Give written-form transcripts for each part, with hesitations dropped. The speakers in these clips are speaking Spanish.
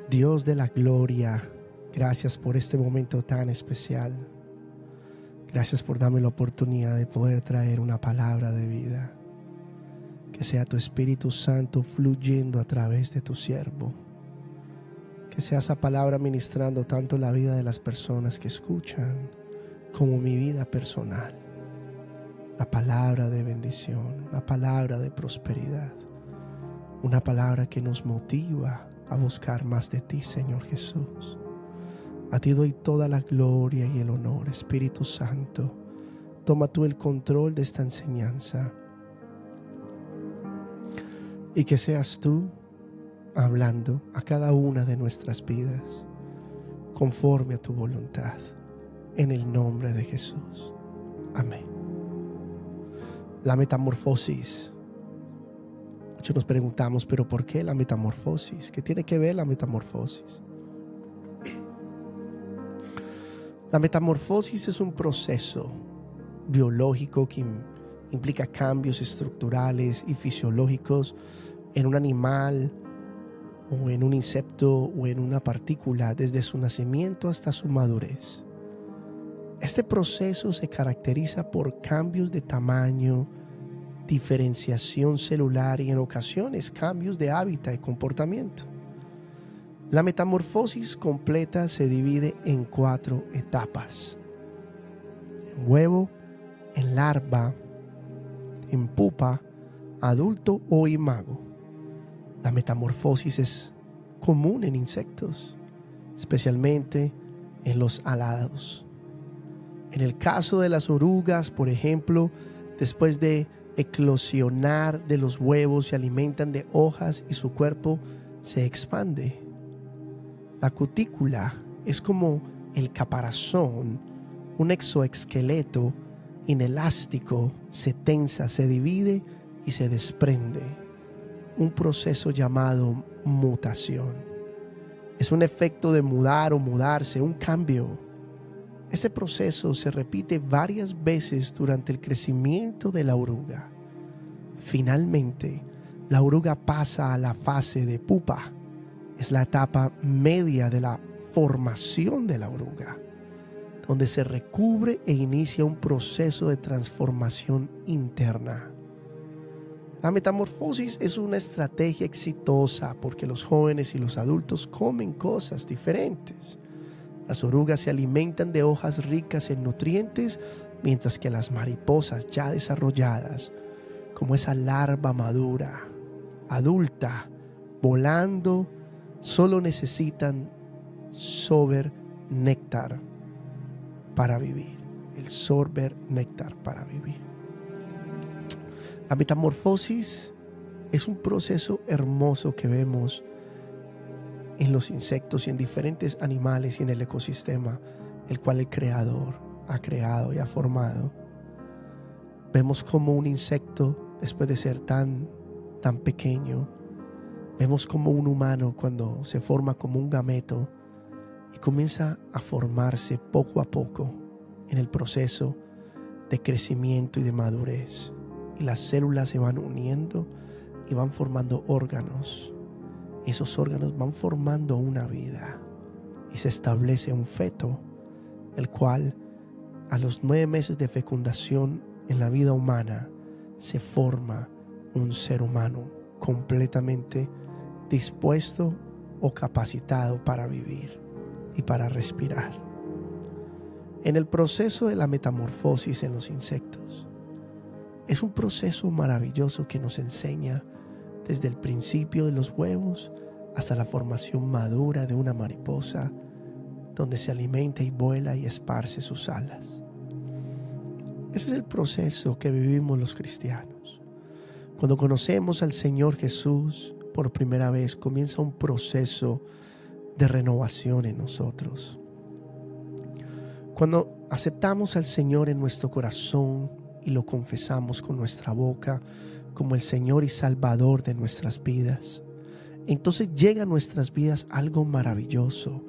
Dios de la gloria, gracias por este momento tan especial. Gracias por darme la oportunidad de poder traer una palabra de vida. Que sea tu Espíritu Santo fluyendo a través de tu siervo. Que sea esa palabra ministrando tanto la vida de las personas que escuchan como mi vida personal. La palabra de bendición, una palabra de prosperidad. Una palabra que nos motiva a buscar más de ti, Señor Jesús. A ti doy toda la gloria y el honor, Espíritu Santo. Toma tú el control de esta enseñanza. Y que seas tú hablando a cada una de nuestras vidas, conforme a tu voluntad, en el nombre de Jesús. Amén. La metamorfosis. Muchos nos preguntamos, ¿pero por qué la metamorfosis? ¿Qué tiene que ver la metamorfosis? La metamorfosis es un proceso biológico que implica cambios estructurales y fisiológicos en un animal o en un insecto o en una partícula desde su nacimiento hasta su madurez. Este proceso se caracteriza por cambios de tamaño, diferenciación celular y en ocasiones cambios de hábitat y comportamiento. La metamorfosis completa se divide en 4 etapas: en huevo, en larva, en pupa, adulto o imago. La metamorfosis es común en insectos, especialmente en los alados. En el caso de las orugas, por ejemplo, después de eclosionar de los huevos se alimentan de hojas y su cuerpo se expande. La cutícula es como el caparazón, un exoesqueleto inelástico, se tensa, se divide y se desprende. Un proceso llamado mutación. Es un efecto de mudar o mudarse, un cambio. Este proceso se repite varias veces durante el crecimiento de la oruga. Finalmente, la oruga pasa a la fase de pupa. Es la etapa media de la formación de la oruga, donde se recubre e inicia un proceso de transformación interna. La metamorfosis es una estrategia exitosa porque los jóvenes y los adultos comen cosas diferentes. Las orugas se alimentan de hojas ricas en nutrientes, mientras que las mariposas ya desarrolladas, como esa larva madura, adulta, volando, solo necesitan sorber néctar para vivir. El sorber néctar para vivir. La metamorfosis es un proceso hermoso que vemos en los insectos y en diferentes animales y en el ecosistema, el cual el Creador ha creado y ha formado. Vemos como un insecto, después de ser tan pequeño, vemos como un humano cuando se forma como un gameto y comienza a formarse poco a poco en el proceso de crecimiento y de madurez. Y las células se van uniendo y van formando órganos. Esos órganos van formando una vida y se establece un feto, el cual a los 9 meses de fecundación en la vida humana se forma un ser humano completamente dispuesto o capacitado para vivir y para respirar. En el proceso de la metamorfosis en los insectos, es un proceso maravilloso que nos enseña desde el principio de los huevos hasta la formación madura de una mariposa, donde se alimenta y vuela y esparce sus alas. Ese es el proceso que vivimos los cristianos. Cuando conocemos al Señor Jesús por primera vez, comienza un proceso de renovación en nosotros. Cuando aceptamos al Señor en nuestro corazón y lo confesamos con nuestra boca como el Señor y Salvador de nuestras vidas, entonces llega a nuestras vidas algo maravilloso,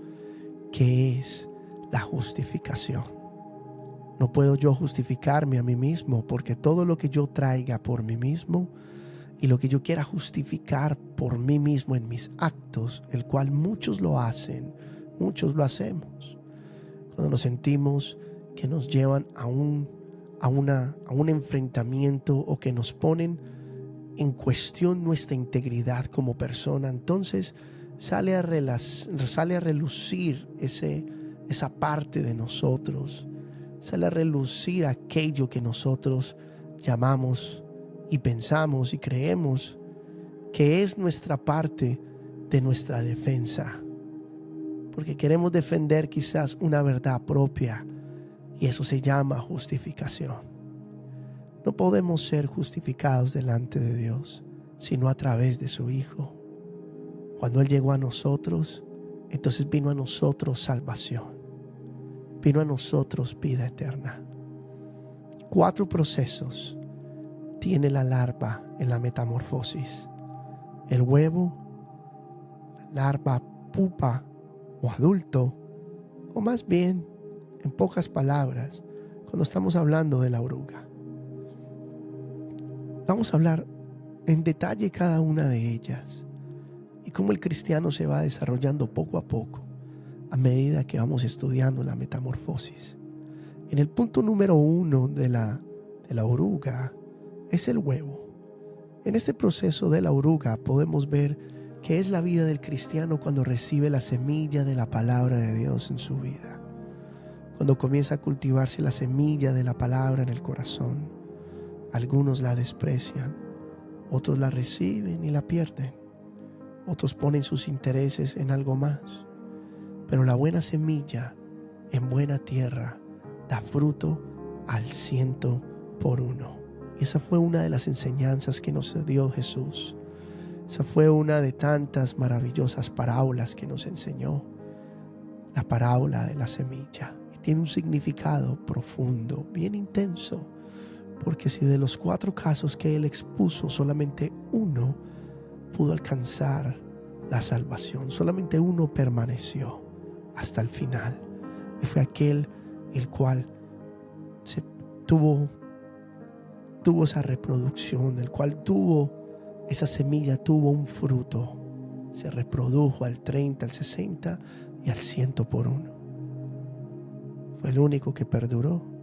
que es la justificación. No puedo yo justificarme a mí mismo, porque todo lo que yo traiga por mí mismo y lo que yo quiera justificar por mí mismo en mis actos, el cual muchos lo hacen, muchos lo hacemos. Cuando nos sentimos que nos llevan a un enfrentamiento o que nos ponen en cuestión nuestra integridad como persona, entonces sale a relucir esa parte de nosotros, sale a relucir aquello que nosotros llamamos y pensamos y creemos que es nuestra parte de nuestra defensa, porque queremos defender quizás una verdad propia, y eso se llama justificación. No podemos ser justificados delante de Dios sino a través de su Hijo. Cuando Él llegó a nosotros, entonces vino a nosotros salvación, vino a nosotros vida eterna. 4 procesos tiene la larva en la metamorfosis: el huevo, la larva, pupa o adulto, o más bien, en pocas palabras, cuando estamos hablando de la oruga. Vamos a hablar en detalle cada una de ellas y cómo el cristiano se va desarrollando poco a poco a medida que vamos estudiando la metamorfosis. En el punto número 1 de la oruga es el huevo. En este proceso de la oruga podemos ver que es la vida del cristiano cuando recibe la semilla de la palabra de Dios en su vida. Cuando comienza a cultivarse la semilla de la palabra en el corazón, algunos la desprecian, otros la reciben y la pierden, otros ponen sus intereses en algo más. Pero la buena semilla en buena tierra da fruto al 100 por 1. Y esa fue una de las enseñanzas que nos dio Jesús. Esa fue una de tantas maravillosas parábolas que nos enseñó. La parábola de la semilla. Y tiene un significado profundo, bien intenso. Porque si de los 4 casos que Él expuso, solamente uno pudo alcanzar la salvación, solamente uno permaneció hasta el final, y fue aquel el cual tuvo esa reproducción, el cual esa semilla tuvo un fruto, se reprodujo al 30, al 60 y al 100 por 1. Fue el único que perduró.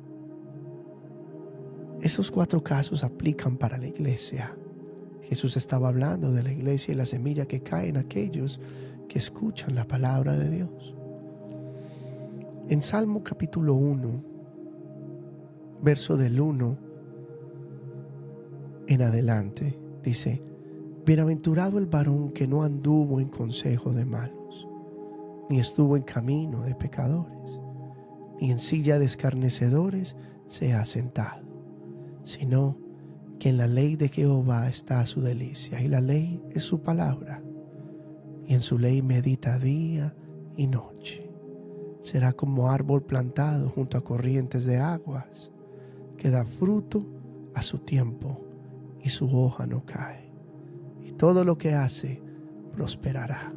Esos 4 casos aplican para la iglesia. Jesús estaba hablando de la iglesia y la semilla que cae en aquellos que escuchan la palabra de Dios. En Salmo capítulo 1, verso del 1 en adelante, dice: bienaventurado el varón que no anduvo en consejo de malos, ni estuvo en camino de pecadores, ni en silla de escarnecedores se ha sentado, sino que en la ley de Jehová está su delicia, y la ley es su palabra, y en su ley medita día y noche. Será como árbol plantado junto a corrientes de aguas, que da fruto a su tiempo, y su hoja no cae, y todo lo que hace prosperará.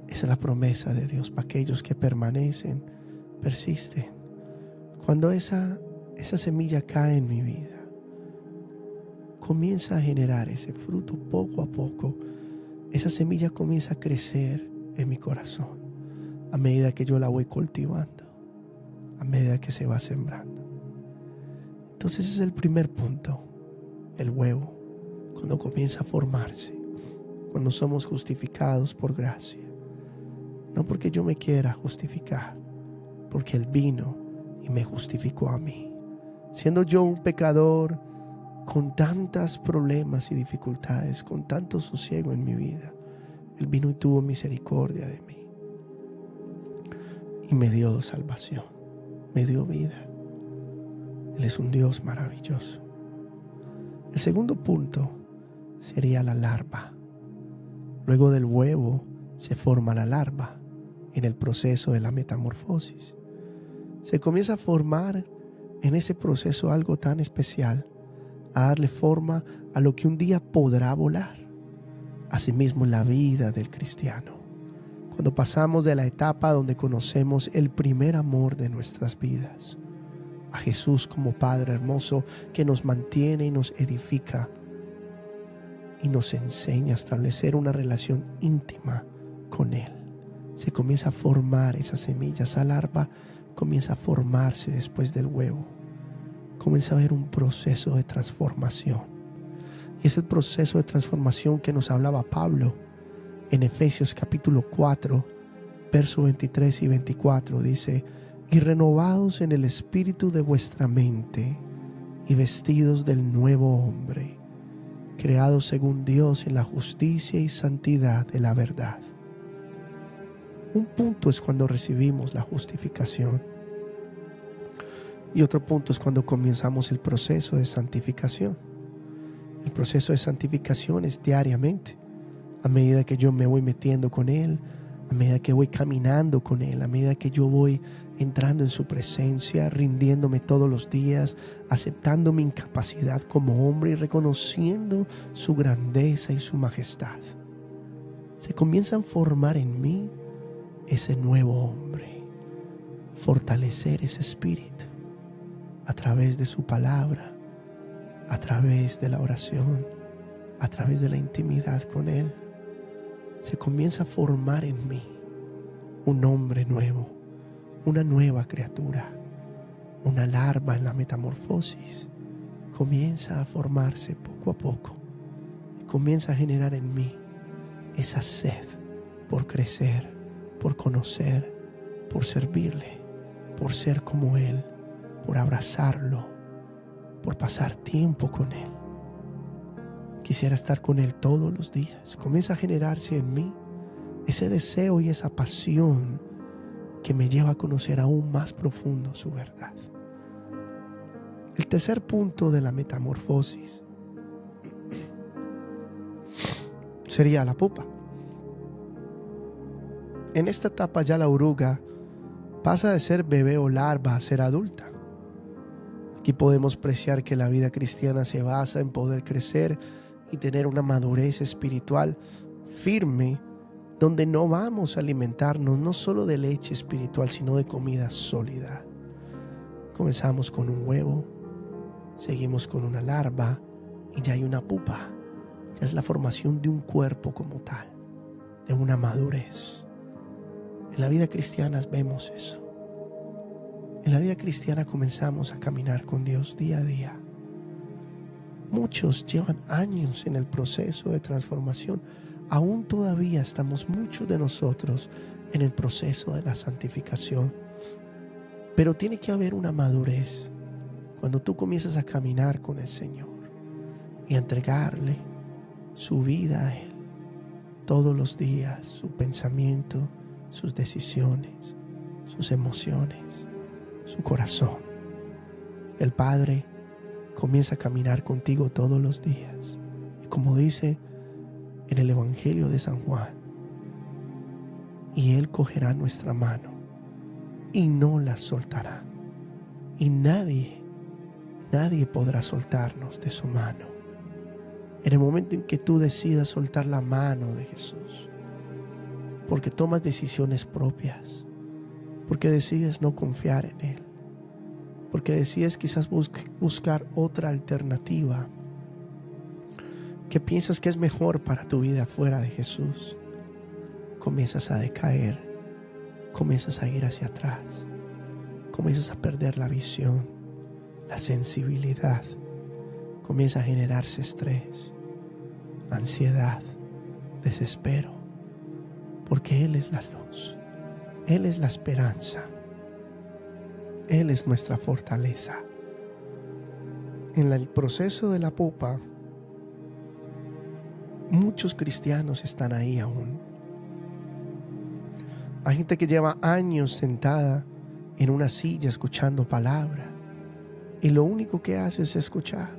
Esa es la promesa de Dios para aquellos que permanecen, persisten. Cuando esa semilla cae en mi vida, comienza a generar ese fruto poco a poco. Esa semilla comienza a crecer en mi corazón a medida que yo la voy cultivando, a medida que se va sembrando. Entonces ese es el primer punto, el huevo, cuando comienza a formarse, cuando somos justificados por gracia. No porque yo me quiera justificar, porque Él vino y me justificó a mí. Siendo yo un pecador con tantos problemas y dificultades, con tanto sosiego en mi vida, Él vino y tuvo misericordia de mí. Y me dio salvación, me dio vida. Él es un Dios maravilloso. El segundo punto sería la larva. Luego del huevo se forma la larva en el proceso de la metamorfosis. Se comienza a formar en ese proceso algo tan especial, a darle forma a lo que un día podrá volar. Asimismo en la vida del cristiano, cuando pasamos de la etapa donde conocemos el primer amor de nuestras vidas, a Jesús como Padre hermoso que nos mantiene y nos edifica, y nos enseña a establecer una relación íntima con Él. Se comienza a formar esa semilla, esa larva comienza a formarse después del huevo. Comienza a haber un proceso de transformación. Y es el proceso de transformación que nos hablaba Pablo en Efesios capítulo 4, versos 23 y 24. Dice: y renovados en el espíritu de vuestra mente y vestidos del nuevo hombre, creados según Dios en la justicia y santidad de la verdad. Un punto es cuando recibimos la justificación. Y otro punto es cuando comenzamos el proceso de santificación. El proceso de santificación es diariamente. A medida que yo me voy metiendo con Él, a medida que voy caminando con Él, a medida que yo voy entrando en su presencia, rindiéndome todos los días, aceptando mi incapacidad como hombre y reconociendo su grandeza y su majestad. Se comienza a formar en mí ese nuevo hombre, fortalecer ese espíritu a través de su palabra, a través de la oración, a través de la intimidad con Él. Se comienza a formar en mí un hombre nuevo, una nueva criatura, una larva en la metamorfosis. Comienza a formarse poco a poco y comienza a generar en mí esa sed por crecer, por conocer, por servirle, por ser como Él, por abrazarlo, por pasar tiempo con Él. Quisiera estar con Él todos los días. Comienza a generarse en mí ese deseo y esa pasión que me lleva a conocer aún más profundo su verdad. El tercer punto de la metamorfosis sería la pupa. En esta etapa ya la oruga pasa de ser bebé o larva a ser adulta. Aquí podemos apreciar que la vida cristiana se basa en poder crecer y tener una madurez espiritual firme, donde no vamos a alimentarnos no solo de leche espiritual, sino de comida sólida. Comenzamos con un huevo, seguimos con una larva y ya hay una pupa. Ya es la formación de un cuerpo como tal, de una madurez. En la vida cristiana vemos eso. En la vida cristiana comenzamos a caminar con Dios día a día. Muchos llevan años en el proceso de transformación. Aún todavía estamos muchos de nosotros en el proceso de la santificación. Pero tiene que haber una madurez cuando tú comienzas a caminar con el Señor y a entregarle su vida a Él todos los días, su pensamiento, sus decisiones, sus emociones, su corazón. El Padre comienza a caminar contigo todos los días. Y como dice en el Evangelio de San Juan, y Él cogerá nuestra mano y no la soltará. Y nadie podrá soltarnos de su mano. En el momento en que tú decidas soltar la mano de Jesús, porque tomas decisiones propias, porque decides no confiar en Él, porque decides quizás buscar otra alternativa que piensas que es mejor para tu vida fuera de Jesús, comienzas a decaer, comienzas a ir hacia atrás, comienzas a perder la visión, la sensibilidad, comienza a generarse estrés, ansiedad, desespero, porque Él es la luz, Él es la esperanza, Él es nuestra fortaleza. En el proceso de la pupa, muchos cristianos están ahí aún. Hay gente que lleva años sentada en una silla escuchando palabra y lo único que hace es escuchar.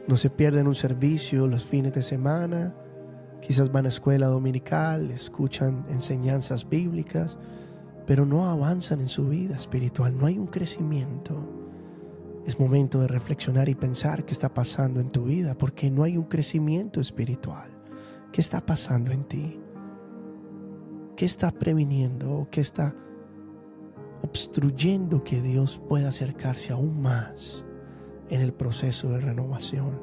No se pierden un servicio los fines de semana, quizás van a escuela dominical, escuchan enseñanzas bíblicas, pero no avanzan en su vida espiritual, no hay un crecimiento. Es momento de reflexionar y pensar qué está pasando en tu vida, porque no hay un crecimiento espiritual. ¿Qué está pasando en ti? ¿Qué está previniendo? ¿Qué está obstruyendo que Dios pueda acercarse aún más en el proceso de renovación?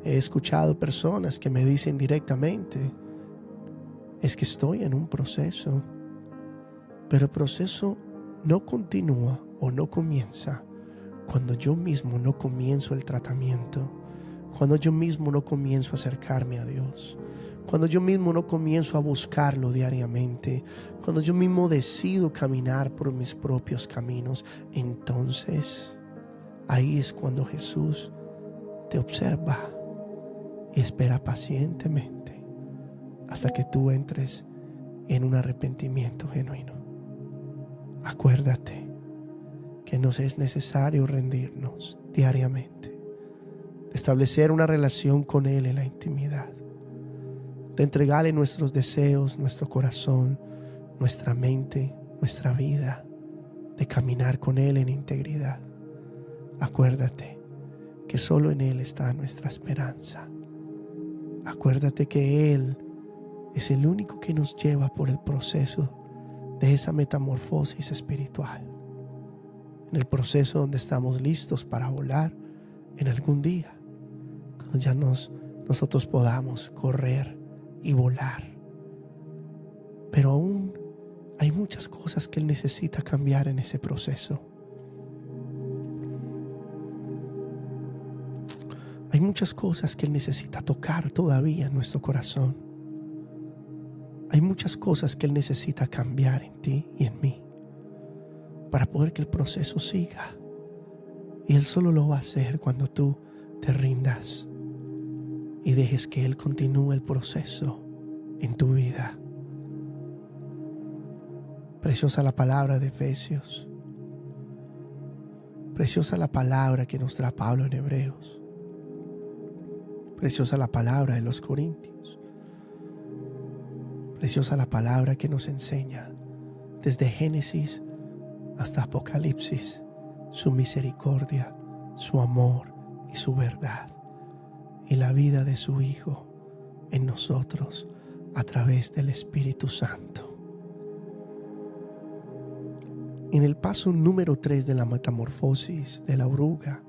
He escuchado personas que me dicen directamente, es que estoy en un proceso, pero el proceso no continúa o no comienza cuando yo mismo no comienzo el tratamiento, cuando yo mismo no comienzo a acercarme a Dios, cuando yo mismo no comienzo a buscarlo diariamente, cuando yo mismo decido caminar por mis propios caminos. Entonces ahí es cuando Jesús te observa y espera pacientemente hasta que tú entres en un arrepentimiento genuino. Acuérdate que nos es necesario rendirnos diariamente, de establecer una relación con Él en la intimidad, de entregarle nuestros deseos, nuestro corazón, nuestra mente, nuestra vida, de caminar con Él en integridad. Acuérdate que solo en Él está nuestra esperanza. Acuérdate que Él es el único que nos lleva por el proceso de esa metamorfosis espiritual, en el proceso donde estamos listos para volar en algún día, cuando ya nosotros podamos correr y volar. Pero aún hay muchas cosas que Él necesita cambiar en ese proceso. Hay muchas cosas que Él necesita tocar todavía en nuestro corazón. Hay muchas cosas que Él necesita cambiar en ti y en mí para poder que el proceso siga. Y Él solo lo va a hacer cuando tú te rindas y dejes que Él continúe el proceso en tu vida. Preciosa la palabra de Efesios. Preciosa la palabra que nos trae Pablo en Hebreos. Preciosa la palabra de los Corintios. Preciosa la palabra que nos enseña desde Génesis hasta Apocalipsis su misericordia, su amor y su verdad, y la vida de su Hijo en nosotros a través del Espíritu Santo. En el paso número 3 de la metamorfosis de la oruga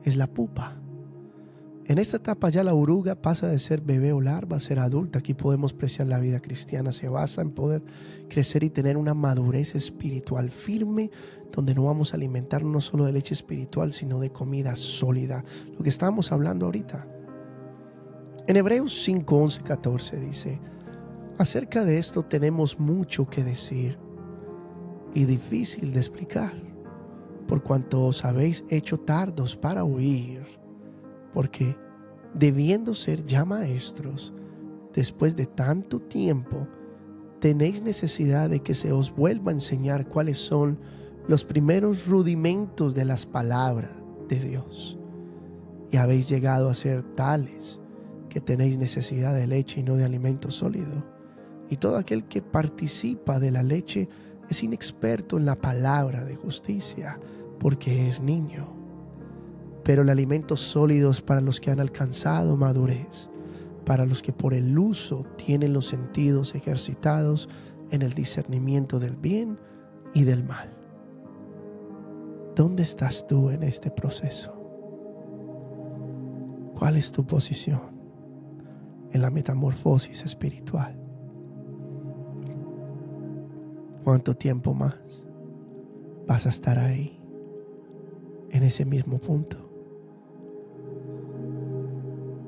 es la pupa. En esta etapa ya la oruga pasa de ser bebé o larva a ser adulta. Aquí podemos apreciar la vida cristiana. Se basa en poder crecer y tener una madurez espiritual firme, donde no vamos a alimentarnos no solo de leche espiritual, sino de comida sólida. Lo que estábamos hablando ahorita. En Hebreos 5, 11, 14 dice: acerca de esto tenemos mucho que decir y difícil de explicar, por cuanto os habéis hecho tardos para oír, porque debiendo ser ya maestros, después de tanto tiempo, tenéis necesidad de que se os vuelva a enseñar cuáles son los primeros rudimentos de las palabras de Dios. Y habéis llegado a ser tales que tenéis necesidad de leche y no de alimento sólido. Y todo aquel que participa de la leche es inexperto en la palabra de justicia, porque es niño. Pero el alimento sólido es para los que han alcanzado madurez, para los que por el uso tienen los sentidos ejercitados en el discernimiento del bien y del mal. ¿Dónde estás tú en este proceso? ¿Cuál es tu posición en la metamorfosis espiritual? ¿Cuánto tiempo más vas a estar ahí, en ese mismo punto?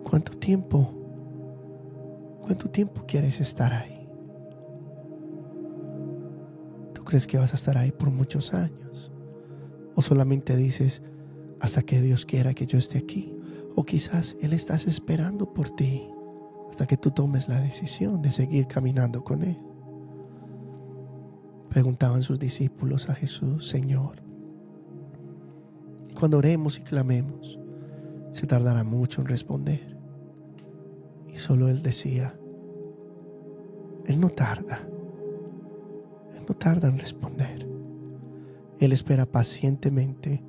¿Cuánto tiempo quieres estar ahí? ¿Tú crees que vas a estar ahí por muchos años? ¿O solamente dices, hasta que Dios quiera que yo esté aquí? O quizás Él está esperando por ti hasta que tú tomes la decisión de seguir caminando con Él. Preguntaban sus discípulos a Jesús: Señor, y cuando oremos y clamemos, ¿se tardará mucho en responder? Y solo Él decía: Él no tarda en responder. Él espera pacientemente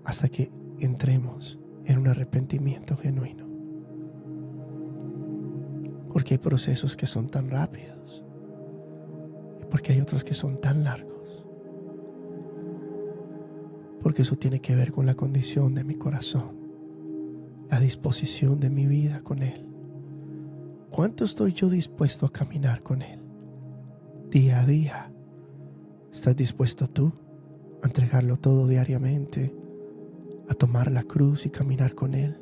hasta que entremos en un arrepentimiento genuino. Porque hay procesos que son tan rápidos, porque hay otros que son tan largos, porque eso tiene que ver con la condición de mi corazón, la disposición de mi vida con Él? ¿Cuánto estoy yo dispuesto a caminar con Él? Día a día. ¿Estás dispuesto tú a entregarlo todo diariamente? A tomar la cruz y caminar con Él.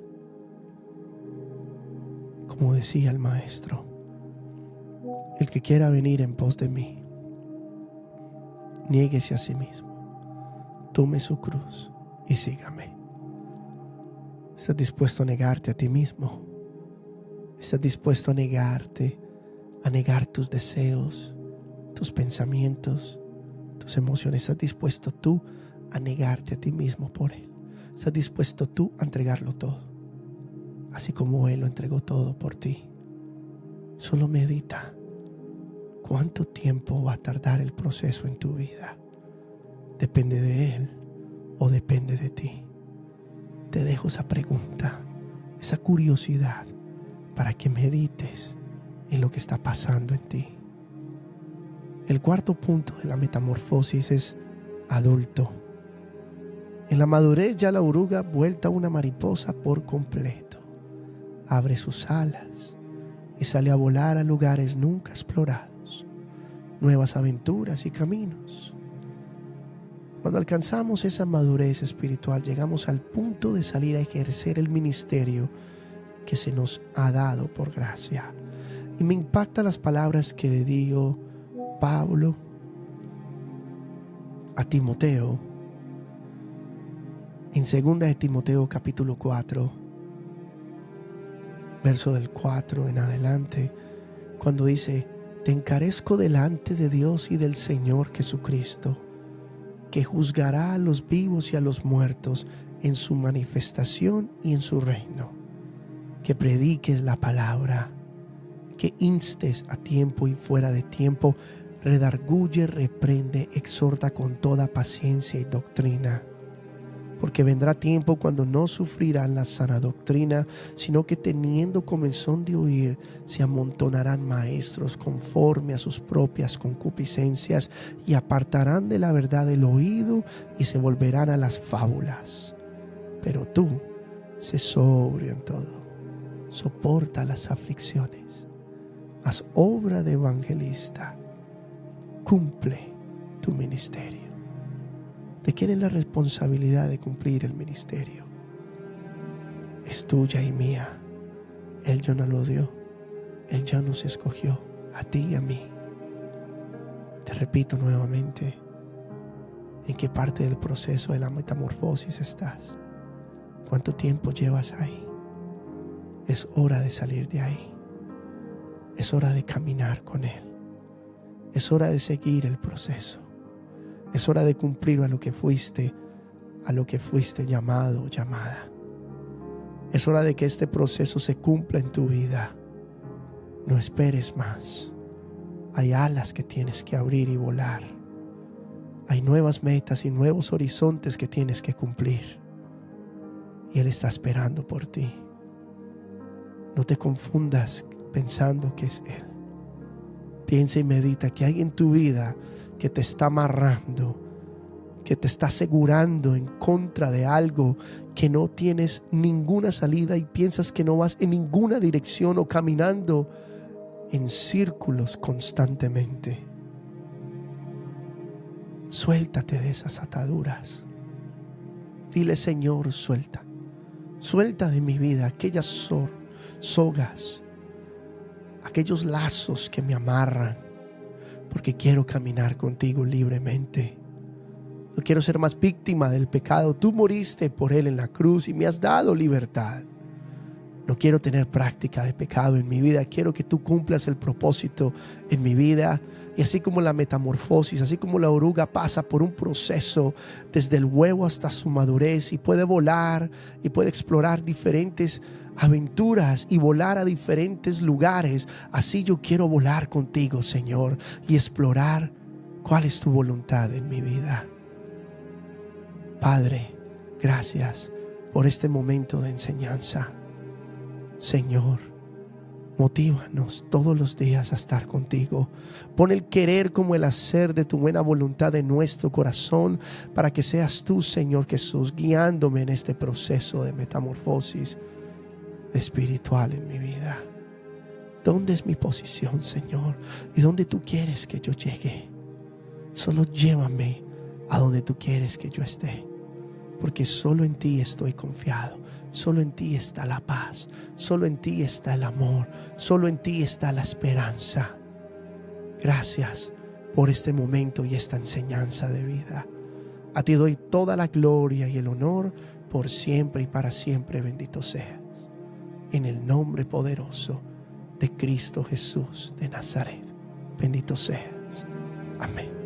Como decía el Maestro, el que quiera venir en pos de mí, niéguese a sí mismo, tome su cruz y sígame. ¿Estás dispuesto a negarte a ti mismo? ¿Estás dispuesto a negarte, a negar tus deseos, tus pensamientos, tus emociones? ¿Estás dispuesto tú a negarte a ti mismo por Él? ¿Estás dispuesto tú a entregarlo todo? Así como Él lo entregó todo por ti. Solo medita. ¿Cuánto tiempo va a tardar el proceso en tu vida? ¿Depende de Él o depende de ti? Te dejo esa pregunta, esa curiosidad, para que medites en lo que está pasando en ti. El cuarto punto de la metamorfosis es adulto. En la madurez ya la oruga, vuelta una mariposa por completo, abre sus alas y sale a volar a lugares nunca explorados, nuevas aventuras y caminos. Cuando alcanzamos esa madurez espiritual, llegamos al punto de salir a ejercer el ministerio que se nos ha dado por gracia. Y me impactan las palabras que le dio Pablo a Timoteo en 2 de Timoteo capítulo 4, verso del 4 en adelante, cuando dice: te encarezco delante de Dios y del Señor Jesucristo, que juzgará a los vivos y a los muertos en su manifestación y en su reino, que prediques la palabra, que instes a tiempo y fuera de tiempo, redarguye, reprende, exhorta con toda paciencia y doctrina. Porque vendrá tiempo cuando no sufrirán la sana doctrina, sino que teniendo comezón de oír, se amontonarán maestros conforme a sus propias concupiscencias, y apartarán de la verdad el oído y se volverán a las fábulas. Pero tú, sé sobrio en todo, soporta las aflicciones, haz obra de evangelista, cumple tu ministerio. ¿De quién es la responsabilidad de cumplir el ministerio? Es tuya y mía. Él ya nos lo dio. Él ya nos escogió, a ti y a mí. Te repito nuevamente, ¿en qué parte del proceso de la metamorfosis estás? ¿Cuánto tiempo llevas ahí? Es hora de salir de ahí. Es hora de caminar con Él. Es hora de seguir el proceso. Es hora de cumplir a lo que fuiste llamado o llamada. Es hora de que este proceso se cumpla en tu vida. No esperes más. Hay alas que tienes que abrir y volar. Hay nuevas metas y nuevos horizontes que tienes que cumplir. Y Él está esperando por ti. No te confundas pensando que es Él. Piensa y medita que hay en tu vida que te está amarrando, que te está asegurando en contra de algo, que no tienes ninguna salida y piensas que no vas en ninguna dirección o caminando en círculos constantemente. Suéltate de esas ataduras. Dile: Señor, suelta de mi vida aquellas sogas, aquellos lazos que me amarran, porque quiero caminar contigo libremente. No quiero ser más víctima del pecado. Tú moriste por él en la cruz y me has dado libertad. No quiero tener práctica de pecado en mi vida. Quiero que tú cumplas el propósito en mi vida. Y así como la metamorfosis, así como la oruga pasa por un proceso desde el huevo hasta su madurez y puede volar y puede explorar diferentes aventuras y volar a diferentes lugares, así yo quiero volar contigo, Señor, y explorar cuál es tu voluntad en mi vida. Padre, gracias por este momento de enseñanza. Señor, motívanos todos los días a estar contigo. Pon el querer como el hacer de tu buena voluntad en nuestro corazón, para que seas tú, Señor Jesús, guiándome en este proceso de metamorfosis. espiritual en mi vida. ¿Dónde es mi posición, Señor? ¿Y dónde tú quieres que yo llegue? Solo llévame a donde tú quieres que yo esté, porque solo en ti estoy confiado. Solo en ti está la paz, solo en ti está el amor, solo en ti está la esperanza. Gracias por este momento y esta enseñanza de vida. A ti doy toda la gloria y el honor por siempre y para siempre. Bendito seas. En el nombre poderoso de Cristo Jesús de Nazaret. Bendito seas. Amén.